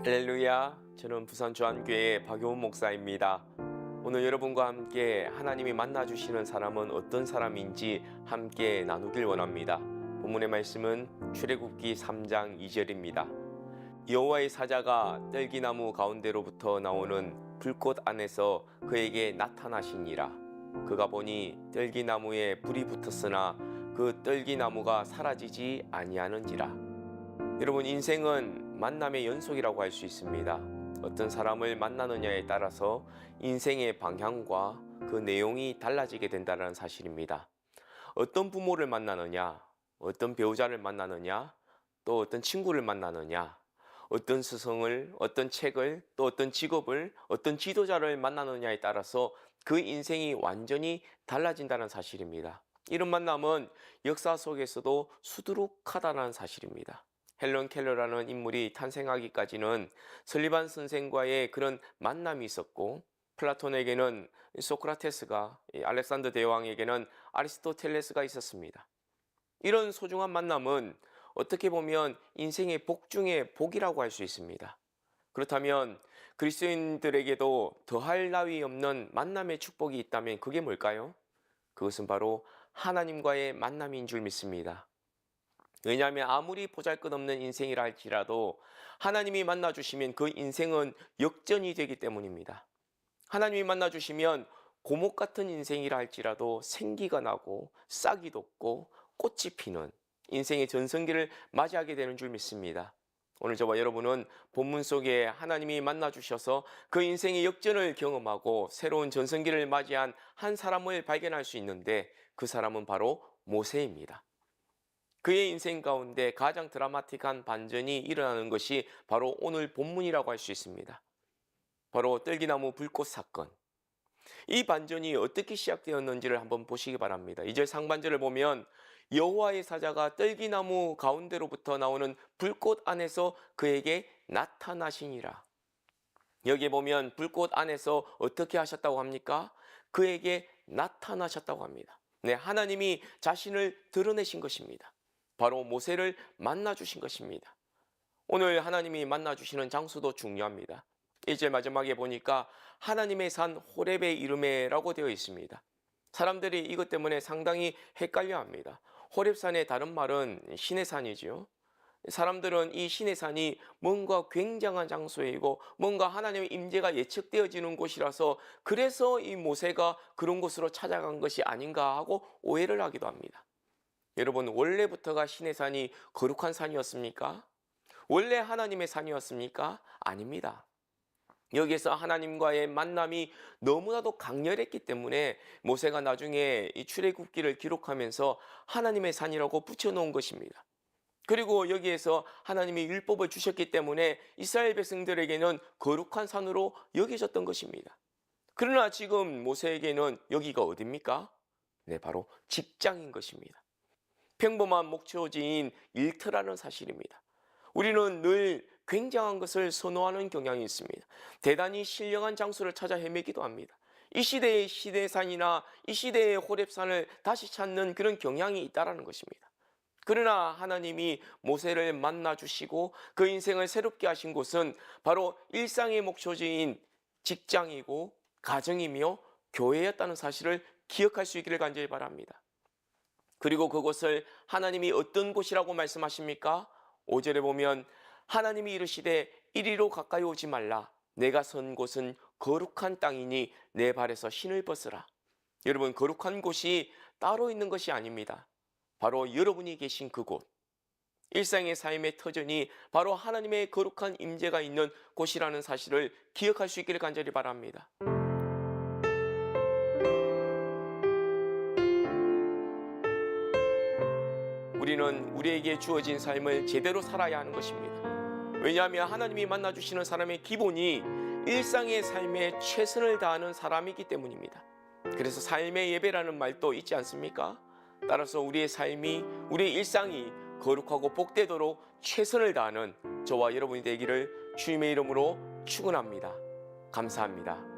할렐루야, 저는 부산 주안교회의 박효훈 목사입니다. 오늘 여러분과 함께 하나님이 만나주시는 사람은 어떤 사람인지 함께 나누길 원합니다. 본문의 말씀은 출애굽기 3장 2절입니다. 여호와의 사자가 떨기나무 가운데로부터 나오는 불꽃 안에서 그에게 나타나시니라. 그가 보니 떨기나무에 불이 붙었으나 그 떨기나무가 사라지지 아니하는지라. 여러분, 인생은 만남의 연속이라고 할 수 있습니다. 어떤 사람을 만나느냐에 따라서 인생의 방향과 그 내용이 달라지게 된다는 사실입니다. 어떤 부모를 만나느냐, 어떤 배우자를 만나느냐, 또 어떤 친구를 만나느냐, 어떤 스승을, 어떤 책을, 또 어떤 직업을, 어떤 지도자를 만나느냐에 따라서 그 인생이 완전히 달라진다는 사실입니다. 이런 만남은 역사 속에서도 수두룩하다는 사실입니다. 헬런 켈러라는 인물이 탄생하기까지는 설리반 선생과의 그런 만남이 있었고, 플라톤에게는 소크라테스가, 알렉산더 대왕에게는 아리스토텔레스가 있었습니다. 이런 소중한 만남은 어떻게 보면 인생의 복 중에 복이라고 할 수 있습니다. 그렇다면 그리스도인들에게도 더할 나위 없는 만남의 축복이 있다면 그게 뭘까요? 그것은 바로 하나님과의 만남인 줄 믿습니다. 왜냐하면 아무리 보잘것없는 인생이라 할지라도 하나님이 만나주시면 그 인생은 역전이 되기 때문입니다. 하나님이 만나주시면 고목 같은 인생이라 할지라도 생기가 나고 싹이 돋고 꽃이 피는 인생의 전성기를 맞이하게 되는 줄 믿습니다. 오늘 저와 여러분은 본문 속에 하나님이 만나주셔서 그 인생의 역전을 경험하고 새로운 전성기를 맞이한 한 사람을 발견할 수 있는데, 그 사람은 바로 모세입니다. 그의 인생 가운데 가장 드라마틱한 반전이 일어나는 것이 바로 오늘 본문이라고 할 수 있습니다. 바로 떨기나무 불꽃 사건. 이 반전이 어떻게 시작되었는지를 한번 보시기 바랍니다. 2절 상반절을 보면 여호와의 사자가 떨기나무 가운데로부터 나오는 불꽃 안에서 그에게 나타나시니라. 여기에 보면 불꽃 안에서 어떻게 하셨다고 합니까? 그에게 나타나셨다고 합니다. 네, 하나님이 자신을 드러내신 것입니다. 바로 모세를 만나주신 것입니다. 오늘 하나님이 만나주시는 장소도 중요합니다. 1절 마지막에 보니까 하나님의 산 호렙의 이름에라고 되어 있습니다. 사람들이 이것 때문에 상당히 헷갈려합니다. 호렙산의 다른 말은 신의 산이지요. 사람들은 이 신의 산이 뭔가 굉장한 장소이고 뭔가 하나님의 임재가 예측되어지는 곳이라서 그래서 이 모세가 그런 곳으로 찾아간 것이 아닌가 하고 오해를 하기도 합니다. 여러분, 원래부터가 신의 산이 거룩한 산이었습니까? 원래 하나님의 산이었습니까? 아닙니다. 여기에서 하나님과의 만남이 너무나도 강렬했기 때문에 모세가 나중에 이 출애굽기를 기록하면서 하나님의 산이라고 붙여놓은 것입니다. 그리고 여기에서 하나님이 율법을 주셨기 때문에 이스라엘 백성들에게는 거룩한 산으로 여겨졌던 것입니다. 그러나 지금 모세에게는 여기가 어디입니까? 네, 바로 직장인 것입니다. 평범한 목초지인 일터라는 사실입니다. 우리는 늘 굉장한 것을 선호하는 경향이 있습니다. 대단히 신령한 장소를 찾아 헤매기도 합니다. 이 시대의 시내산이나 이 시대의 호렙산을 다시 찾는 그런 경향이 있다는 것입니다. 그러나 하나님이 모세를 만나주시고 그 인생을 새롭게 하신 곳은 바로 일상의 목초지인 직장이고 가정이며 교회였다는 사실을 기억할 수 있기를 간절히 바랍니다. 그리고 그곳을 하나님이 어떤 곳이라고 말씀하십니까? 5절에 보면 하나님이 이르시되 이리로 가까이 오지 말라. 내가 선 곳은 거룩한 땅이니 내 발에서 신을 벗으라. 여러분, 거룩한 곳이 따로 있는 것이 아닙니다. 바로 여러분이 계신 그곳, 일상의 삶의 터전이 바로 하나님의 거룩한 임재가 있는 곳이라는 사실을 기억할 수 있기를 간절히 바랍니다. 우리는 우리에게 주어진 삶을 제대로 살아야 하는 것입니다. 왜냐하면 하나님이 만나주시는 사람의 기본이 일상의 삶에 최선을 다하는 사람이기 때문입니다. 그래서 삶의 예배라는 말도 있지 않습니까? 따라서 우리의 삶이, 우리의 일상이 거룩하고 복되도록 최선을 다하는 저와 여러분이 되기를 주님의 이름으로 축원합니다. 감사합니다.